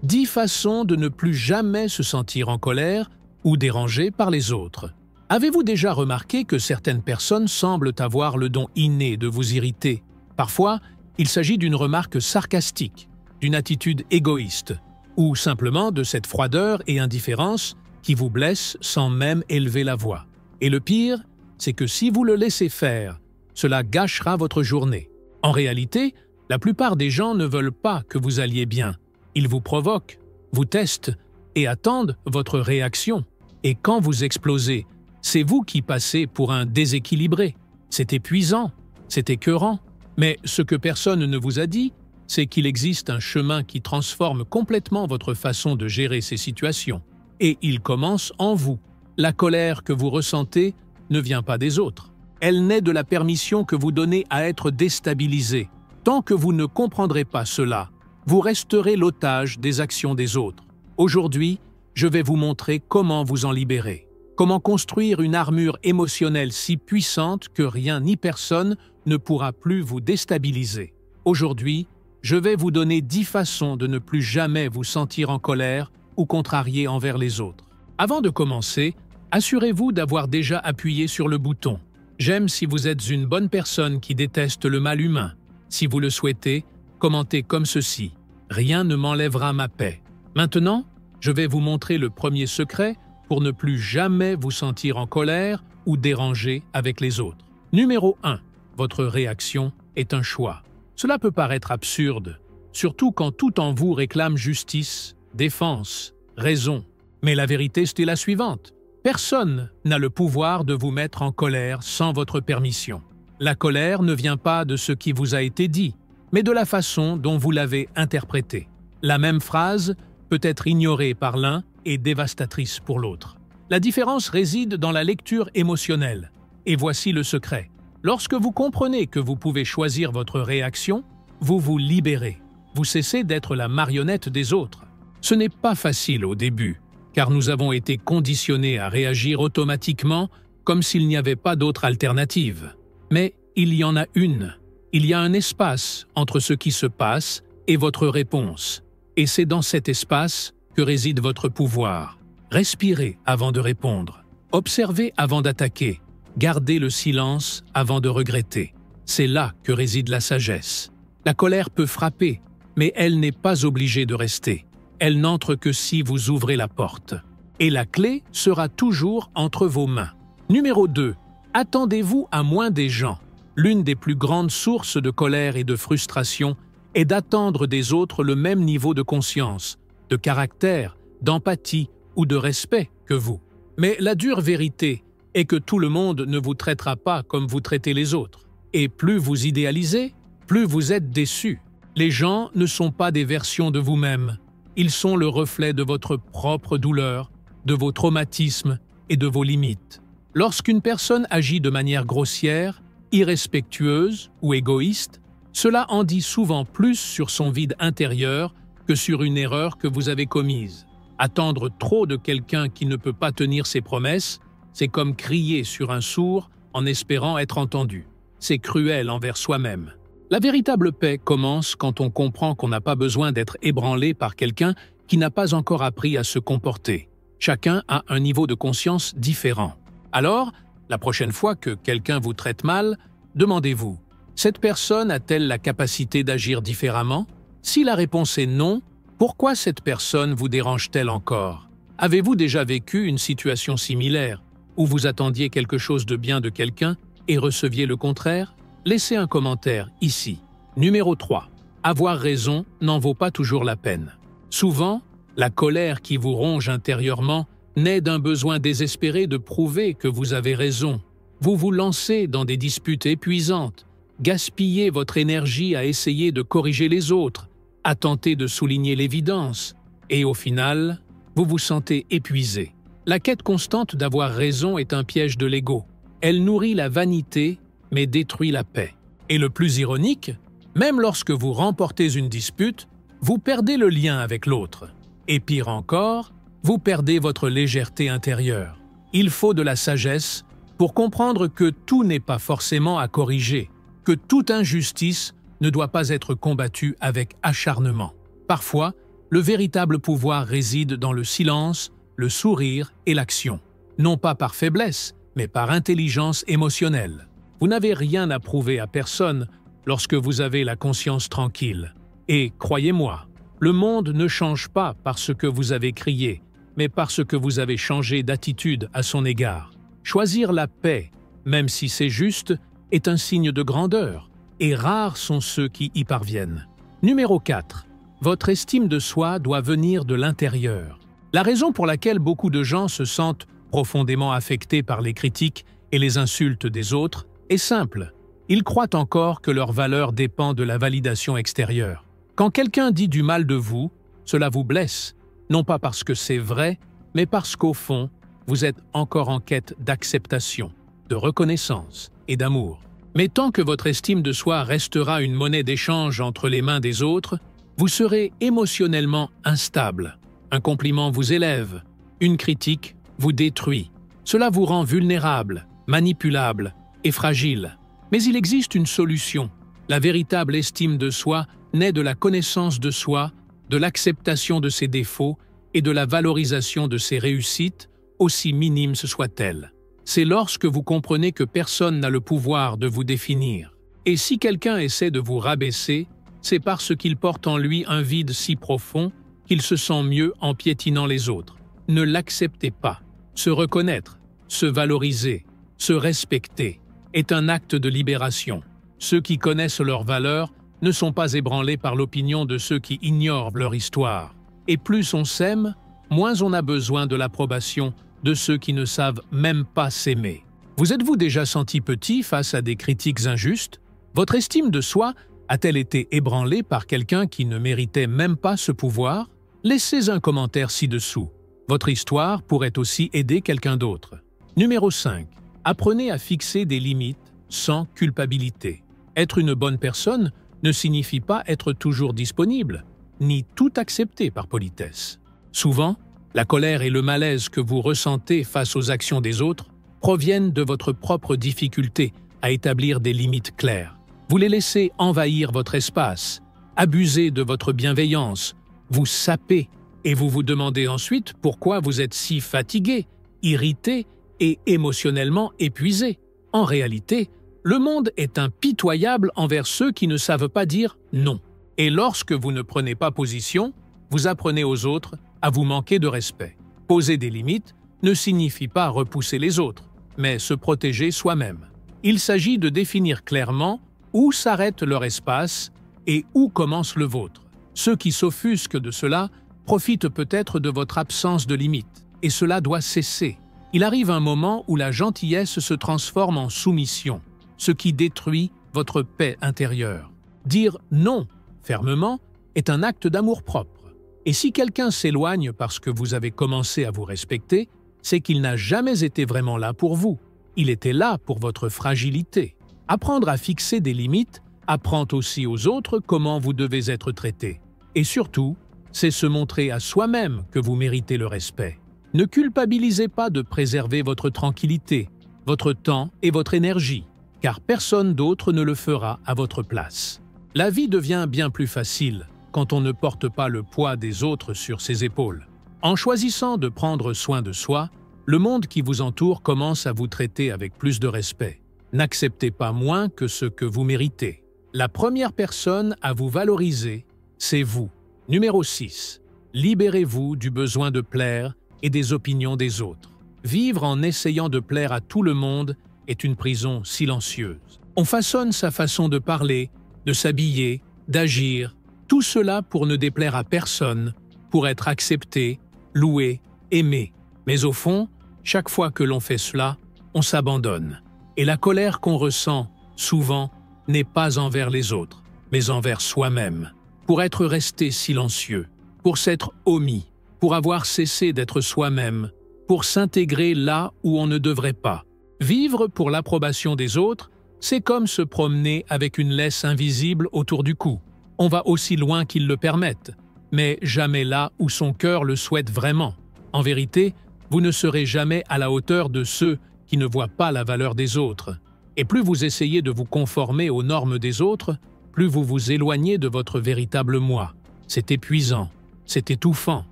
10 façons de ne plus jamais se sentir en colère ou dérangé par les autres. Avez-vous déjà remarqué que certaines personnes semblent avoir le don inné de vous irriter? Parfois, il s'agit d'une remarque sarcastique, d'une attitude égoïste, ou simplement de cette froideur et indifférence qui vous blesse sans même élever la voix. Et le pire, c'est que si vous le laissez faire, cela gâchera votre journée. En réalité, la plupart des gens ne veulent pas que vous alliez bien. Ils vous provoquent, vous testent et attendent votre réaction. Et quand vous explosez, c'est vous qui passez pour un déséquilibré. C'est épuisant, c'est écœurant. Mais ce que personne ne vous a dit, c'est qu'il existe un chemin qui transforme complètement votre façon de gérer ces situations. Et il commence en vous. La colère que vous ressentez ne vient pas des autres. Elle naît de la permission que vous donnez à être déstabilisé. Tant que vous ne comprendrez pas cela, vous resterez l'otage des actions des autres. Aujourd'hui, je vais vous montrer comment vous en libérer. Comment construire une armure émotionnelle si puissante que rien ni personne ne pourra plus vous déstabiliser. Aujourd'hui, je vais vous donner 10 façons de ne plus jamais vous sentir en colère ou contrarié envers les autres. Avant de commencer, assurez-vous d'avoir déjà appuyé sur le bouton. J'aime si vous êtes une bonne personne qui déteste le mal humain. Si vous le souhaitez, commentez comme ceci. Rien ne m'enlèvera ma paix. Maintenant, je vais vous montrer le premier secret pour ne plus jamais vous sentir en colère ou dérangé avec les autres. Numéro 1. Votre réaction est un choix. Cela peut paraître absurde, surtout quand tout en vous réclame justice, défense, raison. Mais la vérité, c'est la suivante. Personne n'a le pouvoir de vous mettre en colère sans votre permission. La colère ne vient pas de ce qui vous a été dit, mais de la façon dont vous l'avez interprété. La même phrase peut être ignorée par l'un et dévastatrice pour l'autre. La différence réside dans la lecture émotionnelle. Et voici le secret. Lorsque vous comprenez que vous pouvez choisir votre réaction, vous vous libérez. Vous cessez d'être la marionnette des autres. Ce n'est pas facile au début, car nous avons été conditionnés à réagir automatiquement comme s'il n'y avait pas d'autre alternative. Mais il y en a une. Il y a un espace entre ce qui se passe et votre réponse. Et c'est dans cet espace que réside votre pouvoir. Respirez avant de répondre. Observez avant d'attaquer. Gardez le silence avant de regretter. C'est là que réside la sagesse. La colère peut frapper, mais elle n'est pas obligée de rester. Elle n'entre que si vous ouvrez la porte. Et la clé sera toujours entre vos mains. Numéro 2. Attendez-vous à moins des gens. L'une des plus grandes sources de colère et de frustration est d'attendre des autres le même niveau de conscience, de caractère, d'empathie ou de respect que vous. Mais la dure vérité est que tout le monde ne vous traitera pas comme vous traitez les autres. Et plus vous idéalisez, plus vous êtes déçu. Les gens ne sont pas des versions de vous-même. Ils sont le reflet de votre propre douleur, de vos traumatismes et de vos limites. Lorsqu'une personne agit de manière grossière, irrespectueuse ou égoïste, cela en dit souvent plus sur son vide intérieur que sur une erreur que vous avez commise. Attendre trop de quelqu'un qui ne peut pas tenir ses promesses, c'est comme crier sur un sourd en espérant être entendu. C'est cruel envers soi-même. La véritable paix commence quand on comprend qu'on n'a pas besoin d'être ébranlé par quelqu'un qui n'a pas encore appris à se comporter. Chacun a un niveau de conscience différent. Alors, la prochaine fois que quelqu'un vous traite mal, demandez-vous, cette personne a-t-elle la capacité d'agir différemment? Si la réponse est non, pourquoi cette personne vous dérange-t-elle encore? Avez-vous déjà vécu une situation similaire, où vous attendiez quelque chose de bien de quelqu'un et receviez le contraire? Laissez un commentaire ici. Numéro 3. Avoir raison n'en vaut pas toujours la peine. Souvent, la colère qui vous ronge intérieurement naît d'un besoin désespéré de prouver que vous avez raison. Vous vous lancez dans des disputes épuisantes, gaspillez votre énergie à essayer de corriger les autres, à tenter de souligner l'évidence, et au final, vous vous sentez épuisé. La quête constante d'avoir raison est un piège de l'ego. Elle nourrit la vanité, mais détruit la paix. Et le plus ironique, même lorsque vous remportez une dispute, vous perdez le lien avec l'autre. Et pire encore, vous perdez votre légèreté intérieure. Il faut de la sagesse pour comprendre que tout n'est pas forcément à corriger, que toute injustice ne doit pas être combattue avec acharnement. Parfois, Le véritable pouvoir réside dans le silence, le sourire et l'action. Non pas par faiblesse, mais par intelligence émotionnelle. Vous n'avez rien à prouver à personne lorsque vous avez la conscience tranquille. Et croyez-moi, le monde ne change pas parce que vous avez crié, mais parce que vous avez changé d'attitude à son égard. Choisir la paix, même si c'est juste, est un signe de grandeur, et rares sont ceux qui y parviennent. Numéro 4. Votre estime de soi doit venir de l'intérieur. La raison pour laquelle beaucoup de gens se sentent profondément affectés par les critiques et les insultes des autres est simple. Ils croient encore que leur valeur dépend de la validation extérieure. Quand quelqu'un dit du mal de vous, cela vous blesse, non pas parce que c'est vrai, mais parce qu'au fond, vous êtes encore en quête d'acceptation, de reconnaissance et d'amour. Mais tant que votre estime de soi restera une monnaie d'échange entre les mains des autres, vous serez émotionnellement instable. Un compliment vous élève, une critique vous détruit. Cela vous rend vulnérable, manipulable et fragile. Mais il existe une solution. La véritable estime de soi naît de la connaissance de soi, de l'acceptation de ses défauts et de la valorisation de ses réussites, aussi minimes soient-elles. C'est lorsque vous comprenez que personne n'a le pouvoir de vous définir. Et si quelqu'un essaie de vous rabaisser, c'est parce qu'il porte en lui un vide si profond qu'il se sent mieux en piétinant les autres. Ne l'acceptez pas. Se reconnaître, se valoriser, se respecter est un acte de libération. Ceux qui connaissent leur valeur ne sont pas ébranlés par l'opinion de ceux qui ignorent leur histoire. Et plus on s'aime, moins on a besoin de l'approbation de ceux qui ne savent même pas s'aimer. Vous êtes-vous déjà senti petit face à des critiques injustes? Votre estime de soi a-t-elle été ébranlée par quelqu'un qui ne méritait même pas ce pouvoir? Laissez un commentaire ci-dessous. Votre histoire pourrait aussi aider quelqu'un d'autre. Numéro 5. Apprenez à fixer des limites sans culpabilité. Être une bonne personne ne signifie pas être toujours disponible, ni tout accepter par politesse. Souvent, la colère et le malaise que vous ressentez face aux actions des autres proviennent de votre propre difficulté à établir des limites claires. Vous les laissez envahir votre espace, abuser de votre bienveillance, vous saper, et vous vous demandez ensuite pourquoi vous êtes si fatigué, irrité et émotionnellement épuisé. En réalité, le monde est impitoyable envers ceux qui ne savent pas dire non. Et lorsque vous ne prenez pas position, vous apprenez aux autres à vous manquer de respect. Poser des limites ne signifie pas repousser les autres, mais se protéger soi-même. Il s'agit de définir clairement où s'arrête leur espace et où commence le vôtre. Ceux qui s'offusquent de cela profitent peut-être de votre absence de limite, et cela doit cesser. Il arrive un moment où la gentillesse se transforme en soumission, ce qui détruit votre paix intérieure. Dire non fermement est un acte d'amour-propre. Et si quelqu'un s'éloigne parce que vous avez commencé à vous respecter, c'est qu'il n'a jamais été vraiment là pour vous. Il était là pour votre fragilité. Apprendre à fixer des limites apprend aussi aux autres comment vous devez être traité. Et surtout, c'est se montrer à soi-même que vous méritez le respect. Ne culpabilisez pas de préserver votre tranquillité, votre temps et votre énergie, car personne d'autre ne le fera à votre place. La vie devient bien plus facile quand on ne porte pas le poids des autres sur ses épaules. En choisissant de prendre soin de soi, le monde qui vous entoure commence à vous traiter avec plus de respect. N'acceptez pas moins que ce que vous méritez. La première personne à vous valoriser, c'est vous. Numéro 6. Libérez-vous du besoin de plaire et des opinions des autres. Vivre en essayant de plaire à tout le monde est une prison silencieuse. On façonne sa façon de parler, de s'habiller, d'agir, tout cela pour ne déplaire à personne, pour être accepté, loué, aimé. Mais au fond, chaque fois que l'on fait cela, on s'abandonne. Et la colère qu'on ressent, souvent, n'est pas envers les autres, mais envers soi-même. Pour être resté silencieux, pour s'être omis, pour avoir cessé d'être soi-même, pour s'intégrer là où on ne devrait pas. Vivre pour l'approbation des autres, c'est comme se promener avec une laisse invisible autour du cou. On va aussi loin qu'ils le permettent, mais jamais là où son cœur le souhaite vraiment. En vérité, vous ne serez jamais à la hauteur de ceux qui ne voient pas la valeur des autres. Et plus vous essayez de vous conformer aux normes des autres, plus vous vous éloignez de votre véritable moi. C'est épuisant, c'est étouffant.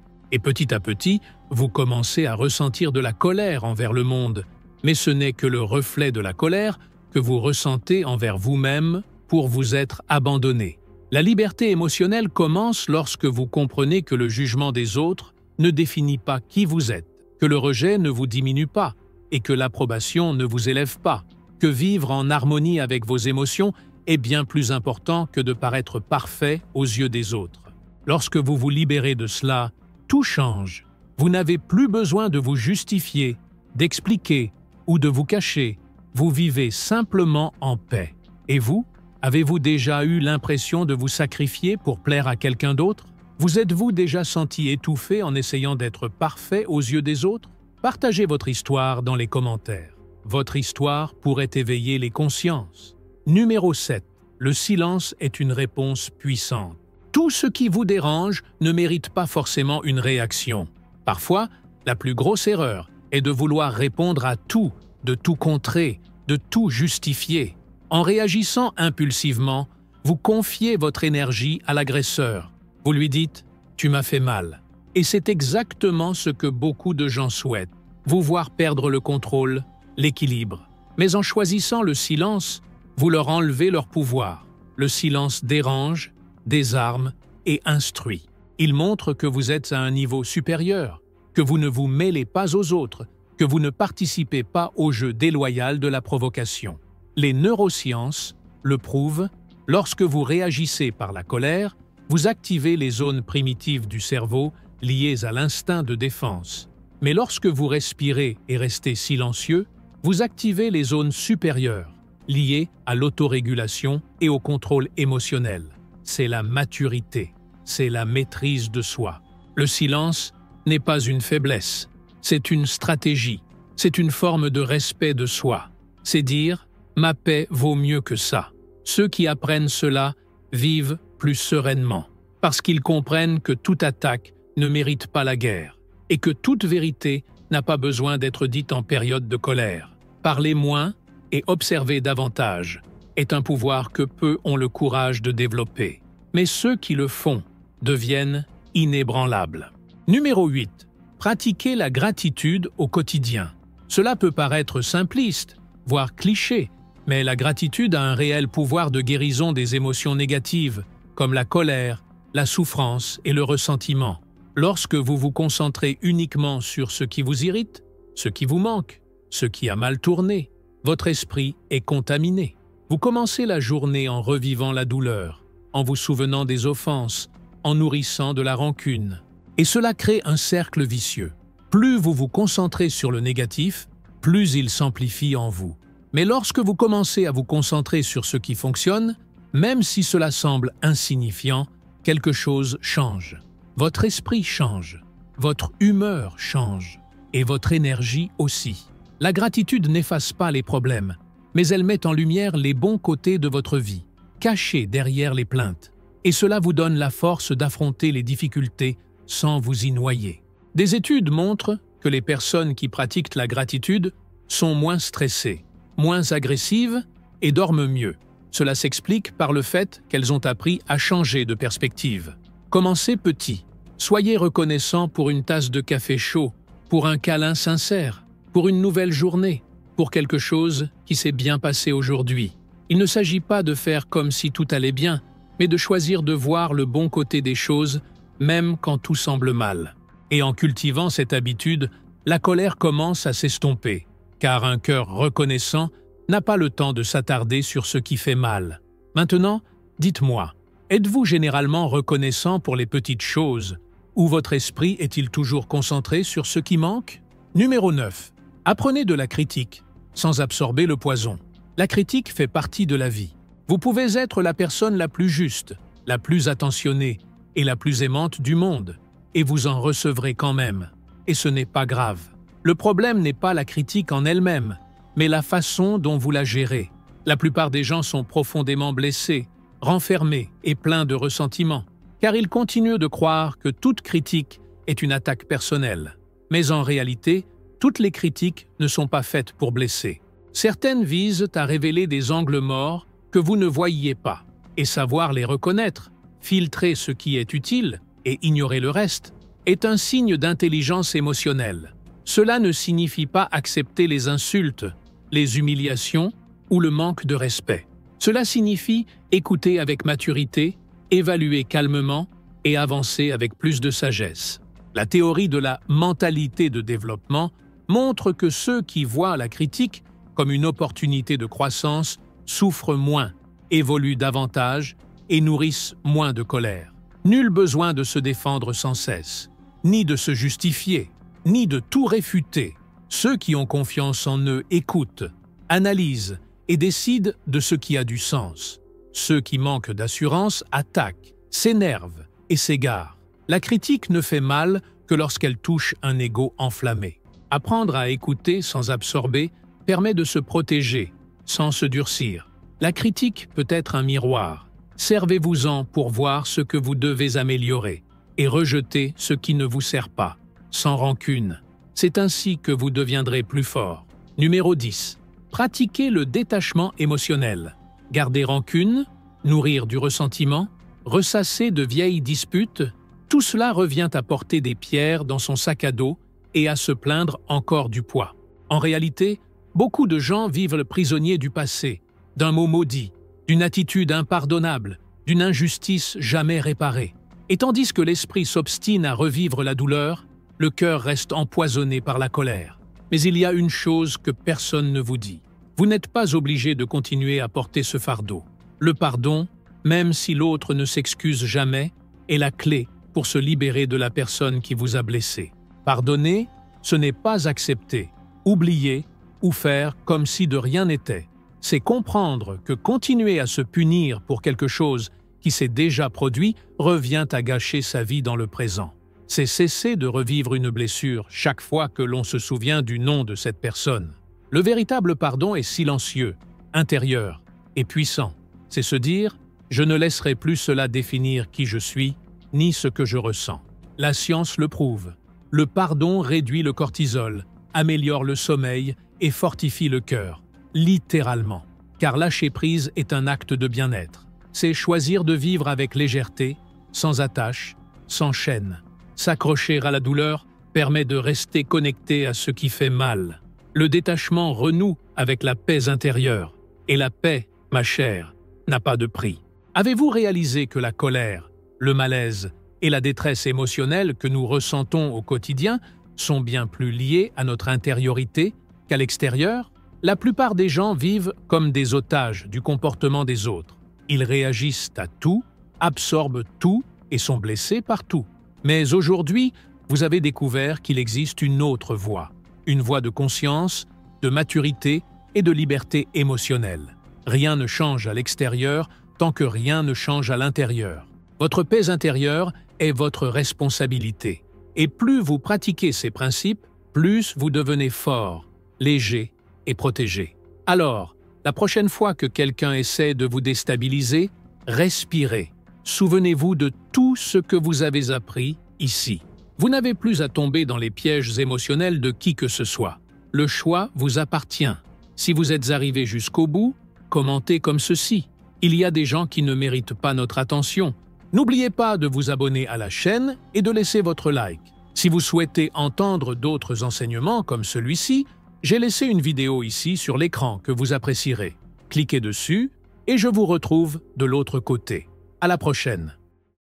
Et petit à petit, vous commencez à ressentir de la colère envers le monde. Mais ce n'est que le reflet de la colère que vous ressentez envers vous-même pour vous être abandonné. La liberté émotionnelle commence lorsque vous comprenez que le jugement des autres ne définit pas qui vous êtes, que le rejet ne vous diminue pas et que l'approbation ne vous élève pas, que vivre en harmonie avec vos émotions est bien plus important que de paraître parfait aux yeux des autres. Lorsque vous vous libérez de cela, tout change. Vous n'avez plus besoin de vous justifier, d'expliquer ou de vous cacher. Vous vivez simplement en paix. Et vous, avez-vous déjà eu l'impression de vous sacrifier pour plaire à quelqu'un d'autre? Vous êtes-vous déjà senti étouffé en essayant d'être parfait aux yeux des autres? Partagez votre histoire dans les commentaires. Votre histoire pourrait éveiller les consciences. Numéro 7. Le silence est une réponse puissante. Tout ce qui vous dérange ne mérite pas forcément une réaction. Parfois, la plus grosse erreur est de vouloir répondre à tout, de tout contrer, de tout justifier. En réagissant impulsivement, vous confiez votre énergie à l'agresseur. Vous lui dites « tu m'as fait mal ». Et c'est exactement ce que beaucoup de gens souhaitent, vous voir perdre le contrôle, l'équilibre. Mais en choisissant le silence, vous leur enlevez leur pouvoir. Le silence dérange, désarme et instruit. Il montre que vous êtes à un niveau supérieur, que vous ne vous mêlez pas aux autres, que vous ne participez pas au jeu déloyal de la provocation. Les neurosciences le prouvent, lorsque vous réagissez par la colère, vous activez les zones primitives du cerveau liées à l'instinct de défense. Mais lorsque vous respirez et restez silencieux, vous activez les zones supérieures, liées à l'autorégulation et au contrôle émotionnel. C'est la maturité, c'est la maîtrise de soi. Le silence n'est pas une faiblesse, c'est une stratégie, c'est une forme de respect de soi. C'est dire « ma paix vaut mieux que ça ». Ceux qui apprennent cela vivent plus sereinement, parce qu'ils comprennent que toute attaque ne mérite pas la guerre, et que toute vérité n'a pas besoin d'être dite en période de colère. Parler moins et observer davantage est un pouvoir que peu ont le courage de développer. Mais ceux qui le font deviennent inébranlables. Numéro 8. Pratiquer la gratitude au quotidien. Cela peut paraître simpliste, voire cliché, mais la gratitude a un réel pouvoir de guérison des émotions négatives, comme la colère, la souffrance et le ressentiment. Lorsque vous vous concentrez uniquement sur ce qui vous irrite, ce qui vous manque, ce qui a mal tourné, votre esprit est contaminé. Vous commencez la journée en revivant la douleur, en vous souvenant des offenses, en nourrissant de la rancune. Et cela crée un cercle vicieux. Plus vous vous concentrez sur le négatif, plus il s'amplifie en vous. Mais lorsque vous commencez à vous concentrer sur ce qui fonctionne, même si cela semble insignifiant, quelque chose change. Votre esprit change, votre humeur change, et votre énergie aussi. La gratitude n'efface pas les problèmes, mais elle met en lumière les bons côtés de votre vie, cachés derrière les plaintes. Et cela vous donne la force d'affronter les difficultés sans vous y noyer. Des études montrent que les personnes qui pratiquent la gratitude sont moins stressées, moins agressives et dorment mieux. Cela s'explique par le fait qu'elles ont appris à changer de perspective. Commencez petit. Soyez reconnaissant pour une tasse de café chaud, pour un câlin sincère, pour une nouvelle journée, pour quelque chose qui s'est bien passé aujourd'hui. Il ne s'agit pas de faire comme si tout allait bien, mais de choisir de voir le bon côté des choses, même quand tout semble mal. Et en cultivant cette habitude, la colère commence à s'estomper, car un cœur reconnaissant n'a pas le temps de s'attarder sur ce qui fait mal. Maintenant, dites-moi, êtes-vous généralement reconnaissant pour les petites choses, ou votre esprit est-il toujours concentré sur ce qui manque? Numéro 9. Apprenez de la critique, sans absorber le poison. La critique fait partie de la vie. Vous pouvez être la personne la plus juste, la plus attentionnée et la plus aimante du monde, et vous en recevrez quand même. Et ce n'est pas grave. Le problème n'est pas la critique en elle-même, mais la façon dont vous la gérez. La plupart des gens sont profondément blessés, renfermés et pleins de ressentiment, car ils continuent de croire que toute critique est une attaque personnelle. Mais en réalité, toutes les critiques ne sont pas faites pour blesser. Certaines visent à révéler des angles morts que vous ne voyiez pas, et savoir les reconnaître, filtrer ce qui est utile et ignorer le reste est un signe d'intelligence émotionnelle. Cela ne signifie pas accepter les insultes, les humiliations ou le manque de respect. Cela signifie écouter avec maturité, évaluer calmement et avancer avec plus de sagesse. La théorie de la mentalité de développement montre que ceux qui voient la critique comme une opportunité de croissance souffrent moins, évoluent davantage et nourrissent moins de colère. Nul besoin de se défendre sans cesse, ni de se justifier, ni de tout réfuter. Ceux qui ont confiance en eux écoutent, analysent et décident de ce qui a du sens. Ceux qui manquent d'assurance attaquent, s'énervent et s'égarent. La critique ne fait mal que lorsqu'elle touche un ego enflammé. Apprendre à écouter sans absorber permet de se protéger, sans se durcir. La critique peut être un miroir. Servez-vous-en pour voir ce que vous devez améliorer et rejetez ce qui ne vous sert pas, sans rancune. C'est ainsi que vous deviendrez plus fort. Numéro 10. Pratiquez le détachement émotionnel. Garder rancune, nourrir du ressentiment, ressasser de vieilles disputes, tout cela revient à porter des pierres dans son sac à dos et à se plaindre encore du poids. En réalité, beaucoup de gens vivent prisonniers du passé, d'un mot maudit, d'une attitude impardonnable, d'une injustice jamais réparée. Et tandis que l'esprit s'obstine à revivre la douleur, le cœur reste empoisonné par la colère. Mais il y a une chose que personne ne vous dit. Vous n'êtes pas obligé de continuer à porter ce fardeau. Le pardon, même si l'autre ne s'excuse jamais, est la clé pour se libérer de la personne qui vous a blessé. Pardonner, ce n'est pas accepter, oublier ou faire comme si de rien n'était. C'est comprendre que continuer à se punir pour quelque chose qui s'est déjà produit revient à gâcher sa vie dans le présent. C'est cesser de revivre une blessure chaque fois que l'on se souvient du nom de cette personne. Le véritable pardon est silencieux, intérieur et puissant. C'est se dire « je ne laisserai plus cela définir qui je suis, ni ce que je ressens ». La science le prouve. Le pardon réduit le cortisol, améliore le sommeil et fortifie le cœur, littéralement. Car lâcher prise est un acte de bien-être. C'est choisir de vivre avec légèreté, sans attache, sans chaîne. S'accrocher à la douleur permet de rester connecté à ce qui fait mal. Le détachement renoue avec la paix intérieure. Et la paix, ma chère, n'a pas de prix. Avez-vous réalisé que la colère, le malaise et la détresse émotionnelle que nous ressentons au quotidien sont bien plus liés à notre intériorité qu'à l'extérieur? La plupart des gens vivent comme des otages du comportement des autres. Ils réagissent à tout, absorbent tout et sont blessés par tout. Mais aujourd'hui, vous avez découvert qu'il existe une autre voie. Une voie de conscience, de maturité et de liberté émotionnelle. Rien ne change à l'extérieur tant que rien ne change à l'intérieur. Votre paix intérieure est votre responsabilité. Et plus vous pratiquez ces principes, plus vous devenez fort, léger et protégé. Alors, la prochaine fois que quelqu'un essaie de vous déstabiliser, respirez. Souvenez-vous de tout ce que vous avez appris ici. Vous n'avez plus à tomber dans les pièges émotionnels de qui que ce soit. Le choix vous appartient. Si vous êtes arrivé jusqu'au bout, commentez comme ceci. Il y a des gens qui ne méritent pas notre attention. N'oubliez pas de vous abonner à la chaîne et de laisser votre like. Si vous souhaitez entendre d'autres enseignements comme celui-ci, j'ai laissé une vidéo ici sur l'écran que vous apprécierez. Cliquez dessus et je vous retrouve de l'autre côté. À la prochaine.